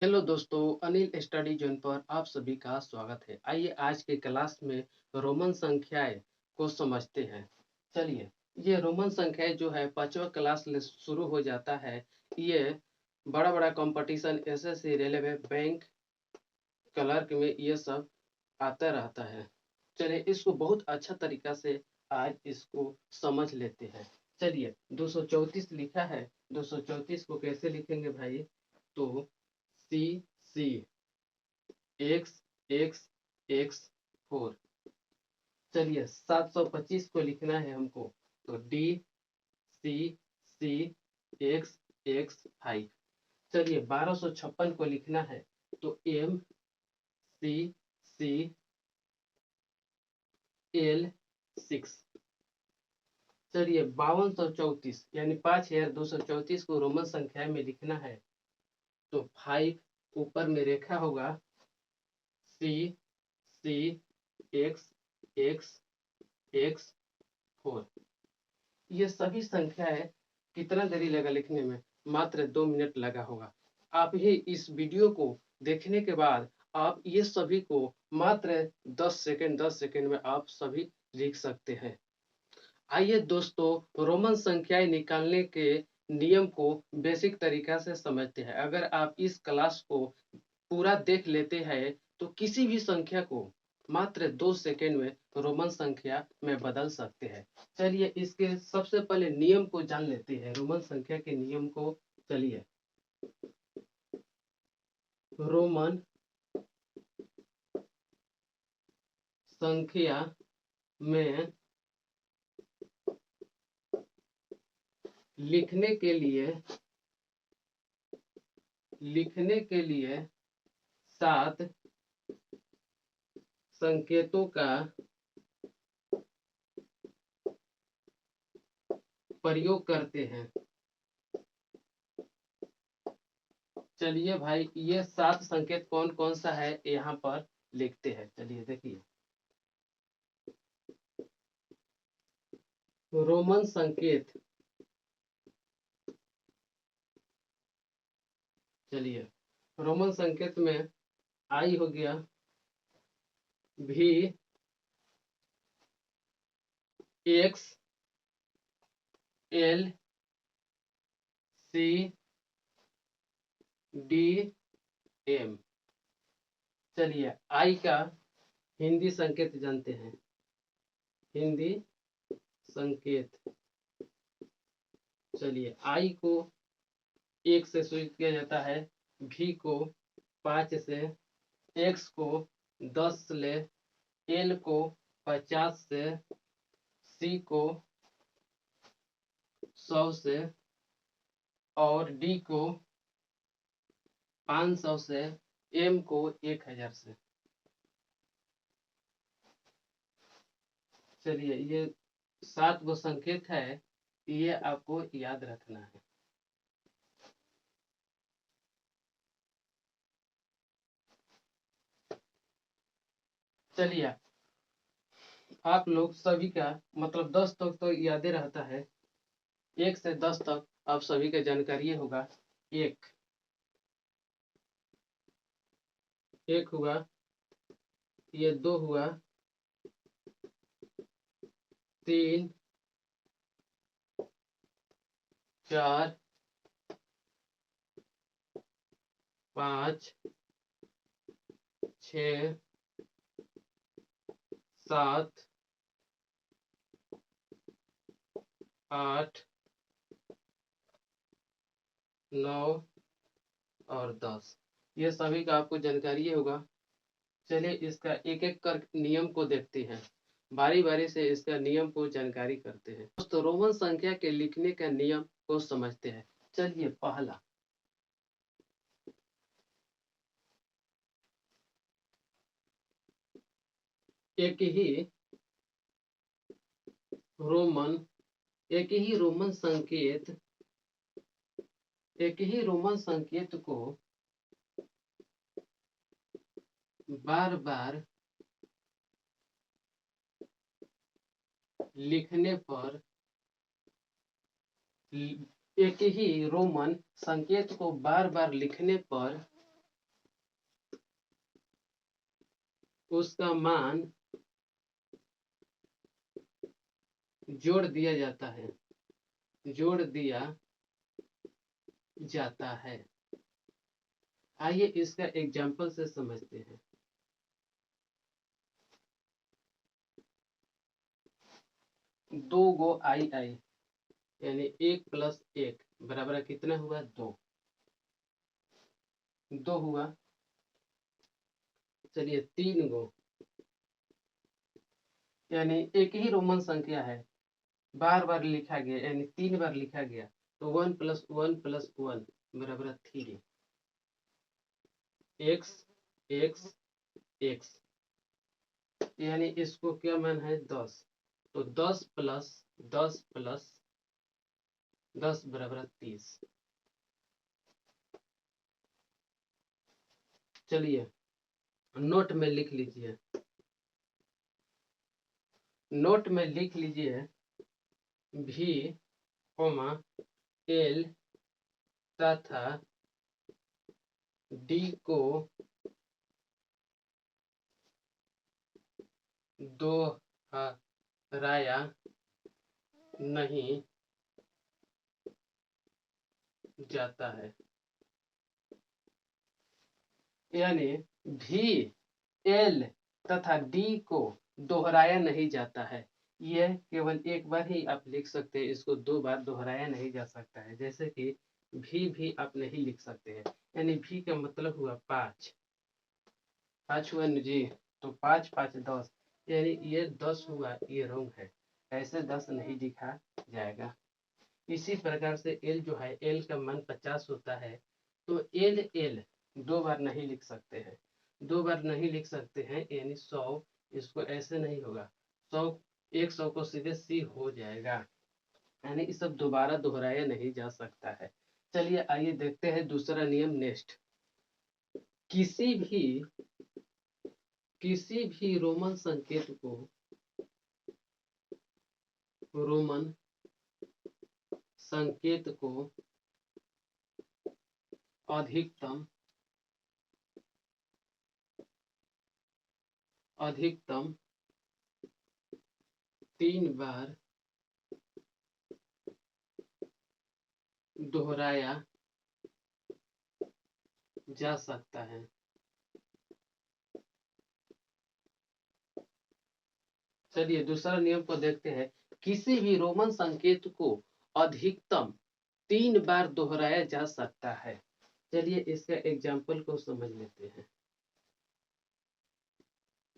Hello दोस्तों, Anil study zone पर आप सभी का स्वागत है। आइए आज के क्लास में रोमन संख्याएं को समझते हैं। चलिए, ये रोमन संख्याएं जो है पांचवा क्लास से शुरू हो जाता है। ये बड़ा बड़ा competition SSC railway bank clerk में ये सब आता रहता है। चलिए, इसको बहुत अच्छा तरीका से आज इसको समझ लेते हैं। चलिए, 234 लिखा है। 234 को कैसे लिखेंगे भाई? तो सी सी एक्स एक्स एक्स 4। चलिए, 725 को लिखना है हमको। तो डी सी सी एक्स एक्स 5। चलिए, 1256 को लिखना है। तो एम सी सी एल 6। चलिए, 5234 यानी 5234 को रोमन संख्या में लिखना है। तो 5 ऊपर में रेखा होगा। सी सी एक्स एक्स एक्स 4। ये सभी संख्याएं कितना देरी लगा लिखने में? मात्र 2 मिनट लगा होगा। आप ही इस वीडियो को देखने के बाद आप ये सभी को मात्र 10 सेकंड में आप सभी लिख सकते हैं। आइए दोस्तों, रोमन संख्याएं निकालने के नियम को बेसिक तरीका से समझते हैं। अगर आप इस क्लास को पूरा देख लेते हैं तो किसी भी संख्या को मात्र 2 सेकंड में रोमन संख्या में बदल सकते हैं। चलिए, इसके सबसे पहले नियम को जान लेते हैं, रोमन संख्या के नियम को। चलिए, रोमन संख्या में लिखने के लिए 7 संकेतों का प्रयोग करते हैं। चलिए भाई, ये 7 संकेत कौन कौन सा है यहाँ पर लिखते हैं। चलिए देखिए, रोमन संकेत। चलिए, रोमन संकेत में आई हो गया, भी X L C D M. चलिए, आई का हिंदी संकेत जानते हैं। हिंदी संकेत। चलिए, आई को 1 से शुरू किया जाता है, भी को 5 से, एक्स को 10 ले, एल को 50 से, सी को 100 से, और डी को 500 से, एम को 1000 से। चलिए, ये 7 वो संकेत है, ये आपको याद रखना है। चलिए, आप लोग सभी का मतलब 10 तक तो याद ही रहता है। 1 से 10 तक आप सभी का जानकारी होगा। एक एक हुआ, ये 2 हुआ, 3 4 5 6 7 8 9 और 10। ये सभी का आपको जानकारी होगा। चलिए, इसका एक एक कर नियम को देखते हैं। बारी बारी से इसका नियम को जानकारी करते हैं। दोस्तों, रोमन संख्या के लिखने का नियम को समझते हैं। चलिए, पहला, एक ही रोमन एक ही रोमन संकेत को बार बार लिखने पर एक ही रोमन संकेत को बार बार लिखने पर उसका मान जोड़ दिया जाता है, जोड़ दिया जाता है। आइए इसका एग्जाम्पल से समझते हैं। दो गो आई आई यानी 1+1 बराबर कितना हुआ? 2 हुआ। चलिए 3 गो यानी एक ही रोमन संख्या है, बार बार लिखा गया यानी 3 बार लिखा गया, तो 1+1+1 बराबर 3। x x x यानी इसको क्या मान है? 10। तो 10+10+10 बराबर 30। चलिए नोट में लिख लीजिए, नोट में लिख लीजिए भी एल तथा डी को दोहराया नहीं जाता है। यानी भी एल तथा डी को दोहराया नहीं जाता है। यह केवल एक बार ही आप लिख सकते हैं, इसको 2 बार दोहराया नहीं जा सकता है। जैसे कि भी आप नहीं लिख सकते हैं, यानी भी का मतलब हुआ 5 हुआ न जी। तो 5 5 10 यानी ये 10 हुआ, ये रॉन्ग है, ऐसे 10 नहीं लिखा जाएगा। इसी प्रकार से एल जो है, एल का मान 50 होता है, तो एल 2 बार नहीं लिख सकते हैं, 2 बार नहीं लिख सकते हैं यानी 100, इसको ऐसे नहीं होगा, 100 को सीधे सी हो जाएगा, यानी इस सब दोबारा दोहराया नहीं जा सकता है। चलिए आइए देखते हैं दूसरा नियम नेक्स्ट। किसी भी रोमन संकेत को अधिकतम 3 बार दोहराया जा सकता है। चलिए दूसरा नियम को देखते हैं। किसी भी रोमन संकेत को अधिकतम 3 बार दोहराया जा सकता है। चलिए इसका एग्जाम्पल को समझ लेते हैं।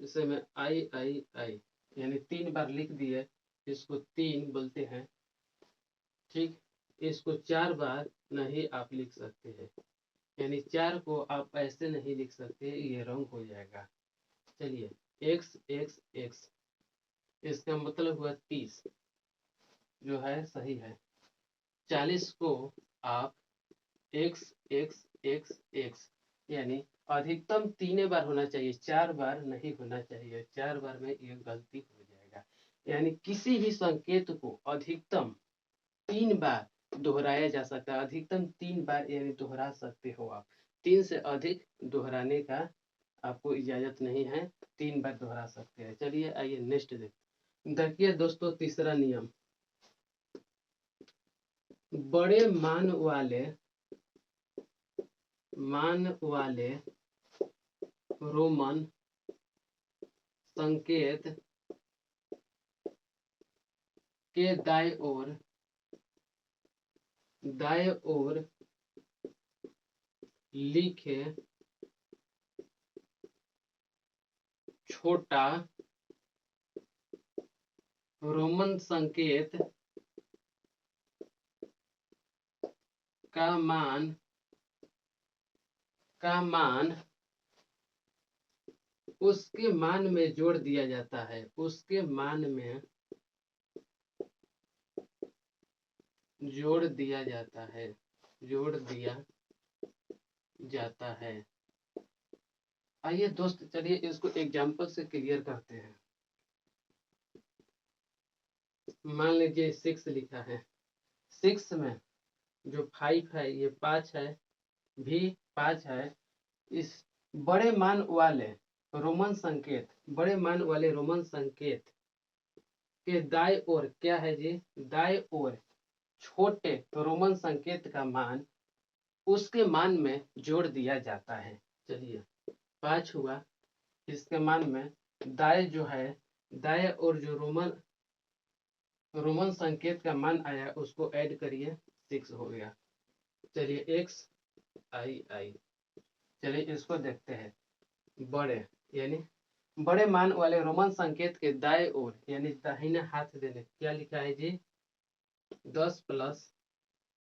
जैसे में आई यानी 3 बार लिख दिए, इसको 3 बोलते हैं, ठीक। इसको 4 बार नहीं आप लिख सकते हैं, यानी 4 को आप ऐसे नहीं लिख सकते, ये रॉन्ग हो जाएगा। चलिए x x x इसका मतलब हुआ 30, जो है सही है। 40 को आप x x x x यानी अधिकतम 3 बार होना चाहिए, 4 बार नहीं होना चाहिए, 4 बार में ये गलती हो जाएगा। यानी किसी भी संकेत को अधिकतम 3 बार दोहराया जा सकता है, अधिकतम 3 बार यानी दोहरा सकते हो आप, 3 से अधिक दोहराने का आपको इजाजत नहीं है, 3 बार दोहरा सकते हैं। चलिए आइए नेक्स्ट देखिए दोस्तों, तीसरा नियम। बड़े मान वाले रोमन संकेत के दाएं ओर लिखे छोटा रोमन संकेत का मान उसके मान में जोड़ दिया जाता है, उसके मान में जोड़ दिया जाता है। आइए दोस्त चलिए इसको एग्जाम्पल से क्लियर करते हैं। मान लीजिए 6 लिखा है, 6 में जो 5 है ये 5 है, भी 5 है। इस बड़े मान वाले रोमन संकेत, बड़े मान वाले रोमन संकेत के दाएं ओर क्या है जी, दाएं ओर छोटे रोमन संकेत का मान उसके मान में जोड़ दिया जाता है। चलिए 5 हुआ, इसके मान में दाएं जो है, दाएं और जो रोमन संकेत का मान आया उसको ऐड करिए, 6 हो गया। चलिए एक्स आई आई, चलिए इसको देखते हैं। बड़े यानी बड़े मान वाले रोमन संकेत के दाएं ओर यानी दाहिने हाथ देने क्या लिखा है जी, 10 प्लस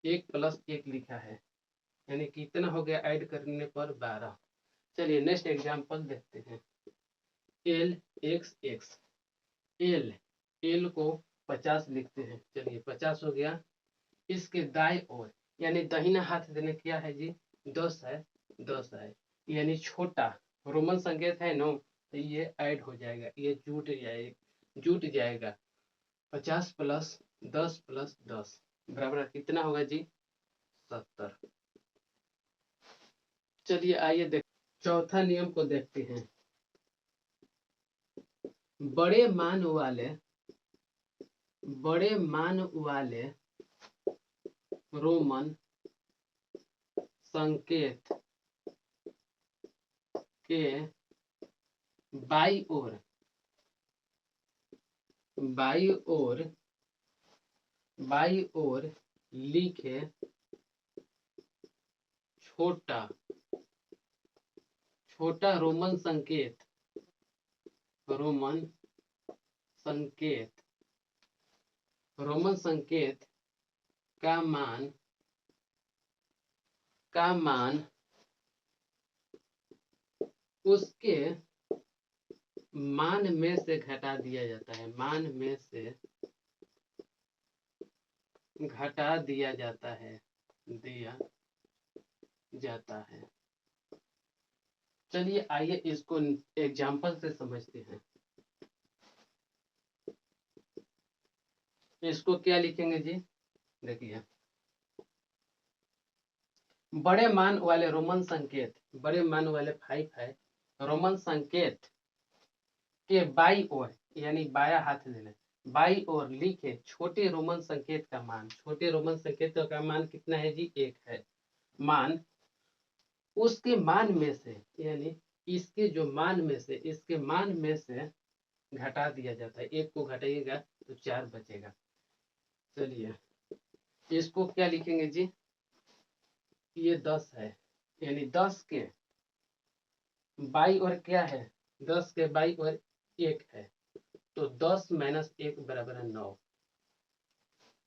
1 लिखा है, यानी कितना हो गया ऐड करने पर 12। चलिए नेक्स्ट एग्जांपल देखते हैं। एल एक्स एक्स, एल को 50 लिखते हैं। चलिए 50 हो गया। इसके दाएं ओर यानी दाहिना हाथ देने क्या है जी, 10 है, 10 है, यानी छोटा रोमन संकेत है नो, तो ये ऐड हो जाएगा, ये जुट जाएगा। 50 प्लस 10 प्लस 10 बराबर कितना होगा जी, 70। चलिए आइए देख, चौथा नियम को देखते हैं। बड़े मान वाले रोमन संकेत के बाई ओर लिखे छोटा रोमन संकेत का मान उसके मान में से घटा दिया जाता है, मान में से घटा दिया जाता है, चलिए आइए इसको एग्जाम्पल से समझते हैं। इसको क्या लिखेंगे जी, देखिए बड़े मान वाले रोमन संकेत, बड़े मान वाले 5 है, रोमन संकेत के बाई ओर यानी बाया हाथ देना, बाई ओर लिखे छोटे रोमन संकेत का मान, छोटे रोमन संकेत का मान कितना है जी, 1 है। मान उसके मान में से यानी इसके जो मान में से, इसके मान में से घटा दिया जाता है, 1 को घटाइएगा तो 4 बचेगा। चलिए इसको क्या लिखेंगे जी, ये 10 है, यानी 10 के बाई और क्या है, 10 के बाई और 1 है, तो 10 माइनस 1 बराबर है 9।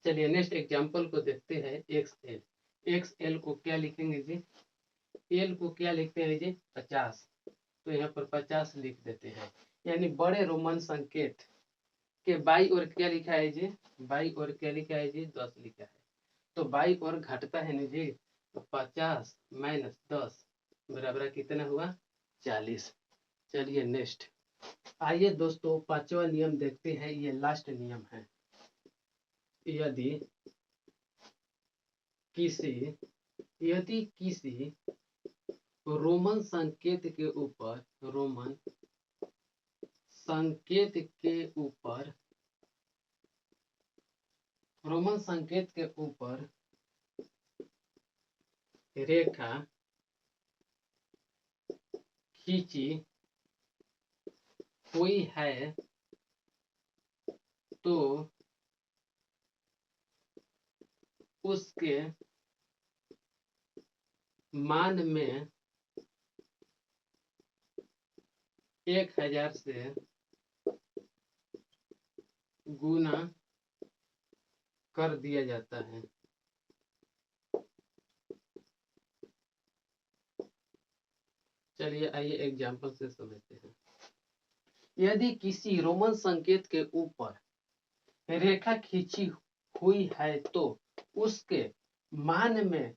चलिए नेक्स्ट एग्जांपल को देखते हैं। एक्स एल को क्या लिखेंगे जी, एल को क्या लिखते हैं जी, 50, तो यहाँ पर 50 लिख देते हैं। यानी बड़े रोमन संकेत के बाई और क्या लिखा है जी, बाई और क्या लिखा है जी, 10 लिखा है, तो बाई और घटता है ना जी, तो 50 माइनस 10 बराबर कितना हुआ, 40। चलिए नेक्स्ट आइए दोस्तों, 5वां नियम देखते हैं, ये लास्ट नियम है। यदि किसी रोमन संकेत के ऊपर रेखा खींची हुई है तो उसके मान में 1000 से गुना कर दिया जाता है। चलिए आइए एग्जाम्पल से समझते हैं। यदि किसी रोमन संकेत के ऊपर रेखा खींची हुई है तो उसके मान में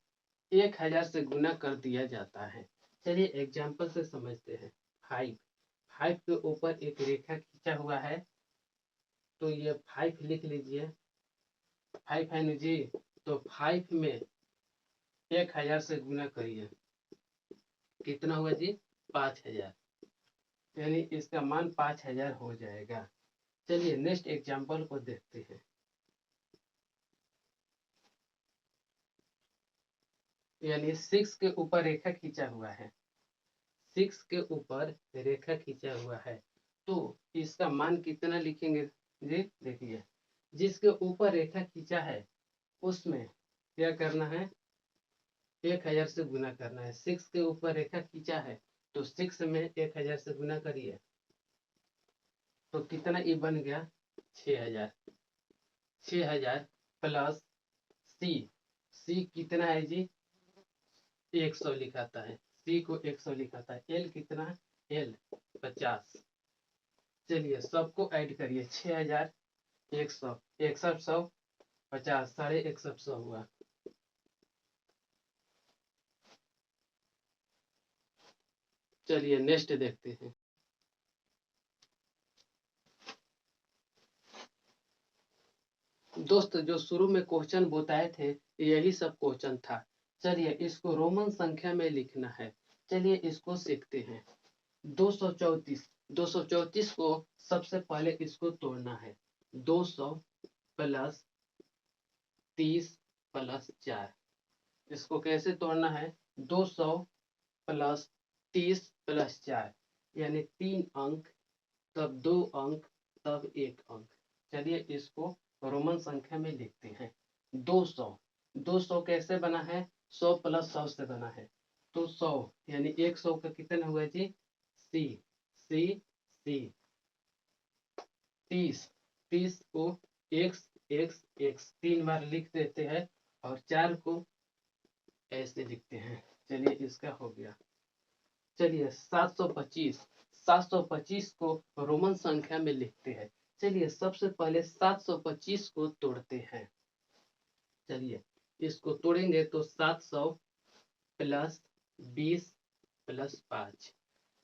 1000 से गुना कर दिया जाता है। चलिए एग्जाम्पल से समझते हैं। 5 के ऊपर एक रेखा खींचा हुआ है, तो ये 5 लिख लीजिए, 5 है ना जी, तो 5 में 1000 से गुना करिए, कितना हुआ जी, 5000। यानी इसका मान 5000 हो जाएगा। चलिए नेक्स्ट एग्जाम्पल को देखते हैं। यानी 6 के ऊपर रेखा खींचा हुआ है, 6 के ऊपर रेखा खींचा हुआ है, तो इसका मान कितना लिखेंगे जी? देखिए, जिसके ऊपर रेखा खींचा है उसमें क्या करना है, 1000 से गुना करना है। 6 के ऊपर रेखा खींचा है तो 6 में 1000 से गुना करिए तो कितना ये बन गया, 6000। 6000 प्लस सी कितना है जी, 100 लिखाता है, सी को 100 लिखाता है। एल कितना, एल 50। चलिए सबको ऐड करिए, 6000 100 61 100 50 61 हुआ। चलिए नेक्स्ट देखते हैं। दोस्त जो शुरू में क्वेश्चन बताए थे यही सब क्वेश्चन था। चलिए इसको रोमन संख्या में लिखना है। चलिए इसको सीखते हैं। 234 को सबसे पहले इसको तोड़ना है। 200 प्लस 30 प्लस 4, इसको कैसे तोड़ना है, 200 प्लस 30 प्लस 4 यानी 3 अंक, तब 2 अंक, तब 1 अंक। चलिए इसको रोमन संख्या में लिखते हैं। 200 कैसे बना है, 100 प्लस 100 से बना है, तो 100 यानी 100 का कितना हुआ जी, सी। 30 को x 3 बार लिख देते हैं और 4 को ऐसे लिखते हैं। चलिए इसका हो गया। चलिए 725 को रोमन संख्या में लिखते हैं। चलिए सबसे पहले 725 को तोड़ते हैं। चलिए इसको तोड़ेंगे तो 700 प्लस 20 प्लस 5।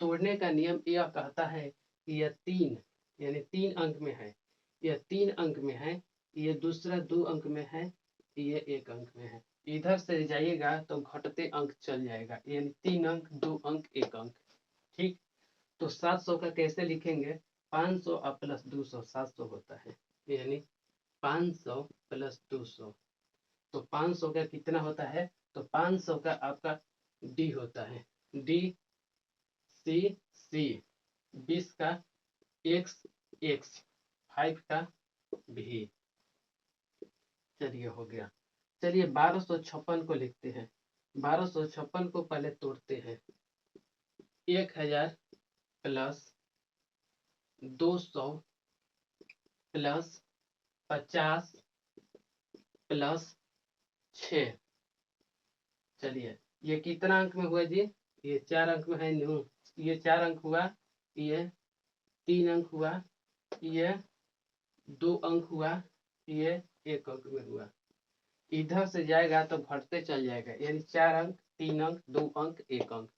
तोड़ने का नियम यह कहता है कि यह 3 यानी 3 अंक में है, यह 3 अंक में है, यह दूसरा 2 अंक में है, यह 1 अंक में है। इधर से जाइएगा तो घटते अंक चल जाएगा, यानी 3 अंक 2 अंक 1 अंक। ठीक, तो 700 का कैसे लिखेंगे, 500 और प्लस 200 700 होता है, यानी 500 प्लस 200। तो 500 का कितना होता है, तो 500 का आपका डी होता है, डी सी 20 का एक्स 5 का भी। चलिए हो गया। चलिए 1256 को लिखते हैं। 1256 को पहले तोड़ते हैं। 1000 प्लस 200 प्लस 50 प्लस 6। चलिए ये कितना अंक में हुआ जी, ये 4 अंक में है न्यू, ये 4 अंक हुआ, ये 3 अंक हुआ, ये 2 अंक हुआ, ये 1 अंक में हुआ। इधर से जाएगा तो घटते चल जाएगा, यानी 4 अंक 3 अंक 2 अंक 1 अंक।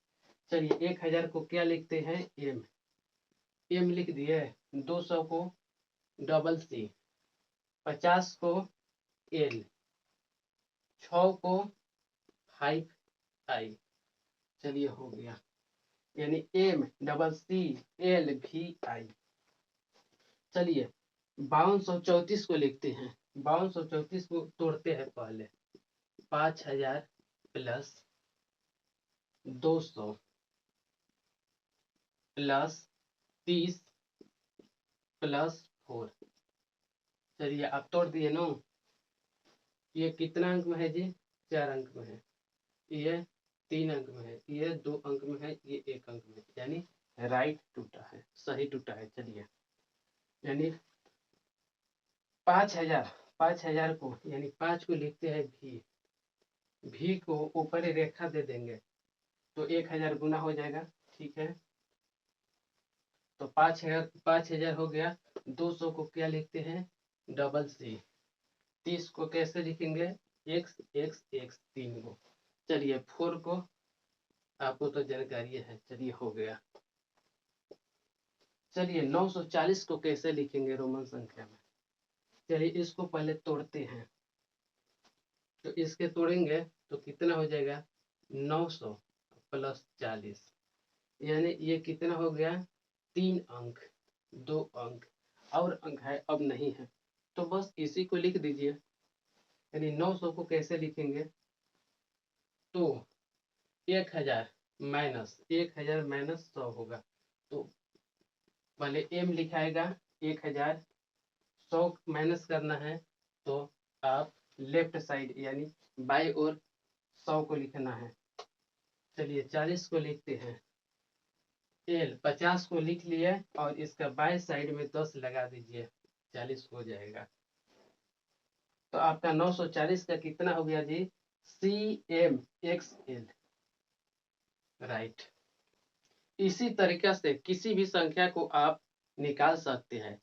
चलिए 1000 को क्या लिखते हैं, एम लिख दिए, 200 को डबल सी, 50 को एल, 6 को 5 आई। चलिए हो गया, यानी एम डबल सी एल भी आई। चलिए 5234 को लिखते हैं। 5234 को तोड़ते हैं पहले। 5000 प्लस 200 प्लस 30 प्लस 4। चलिए आप तोड़ दिए नो, ये कितना अंक में है जी, 4 अंक में है, ये 3 अंक में है, ये 2 अंक में है, ये 1 अंक में है, यानी राइट टूटा है, सही टूटा है। चलिए यानी 5000 को यानी 5 को लिखते हैं भी को ऊपर रेखा दे देंगे तो 1000 गुना हो जाएगा। ठीक है, तो 5000 हो गया। 200 को क्या लिखते हैं, डबल सी। 30 को कैसे लिखेंगे, एक्स 3 को। चलिए 4 को आपको तो जानकारी है। चलिए हो गया। चलिए 940 को कैसे लिखेंगे रोमन संख्या में। चलिए इसको पहले तोड़ते हैं, तो इसके तोड़ेंगे तो कितना हो जाएगा, 900 प्लस 40, यानी ये कितना हो गया, 3 अंक, 2 अंक और अंक है अब नहीं है, तो बस इसी को लिख दीजिए। यानी 900 को कैसे लिखेंगे, तो 1000 माइनस 100 होगा। तो पहले m लिखाएगा, 100 माइनस करना है, तो आप लेफ्ट साइड यानी बाई और 100 को लिखना है। चलिए 40 को लिखते हैं। l 50 को लिख लिए और इसका बाई साइड में 10 लगा दीजिए, 40 हो जाएगा। तो आपका 940 का कितना हो गया जी, CMXL, राइट। इसी तरीके से किसी भी संख्या को आप निकाल सकते हैं।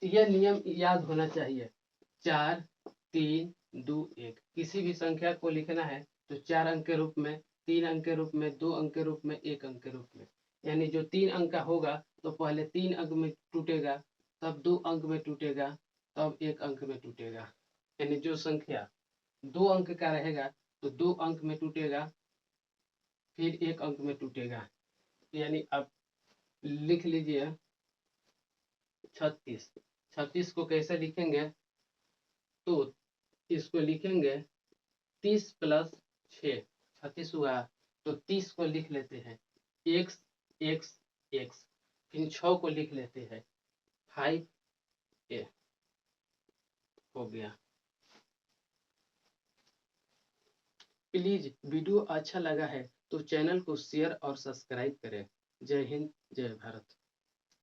यह नियम याद होना चाहिए, 4 3 2 1। किसी भी संख्या को लिखना है तो 4 अंक के रूप में, 3 अंक के रूप में, 2 अंक के रूप में, 1 अंक के रूप में। यानी जो 3 अंक का होगा तो पहले 3 अंक में टूटेगा, तब 2 अंक में टूटेगा, तब 1 अंक में टूटेगा। यानी जो संख्या 2 अंक का रहेगा तो 2 अंक में टूटेगा, फिर 1 अंक में टूटेगा। यानी आप लिख लीजिए 36। 36 को कैसे लिखेंगे, तो इसको लिखेंगे 30 प्लस 6, 36 हुआ। तो 30 को लिख लेते हैं x x x, फिर 6 को लिख लेते हैं 5a, हो गया। प्लीज वीडियो अच्छा लगा है तो चैनल को शेयर और सब्सक्राइब करें। जय हिंद, जय भारत।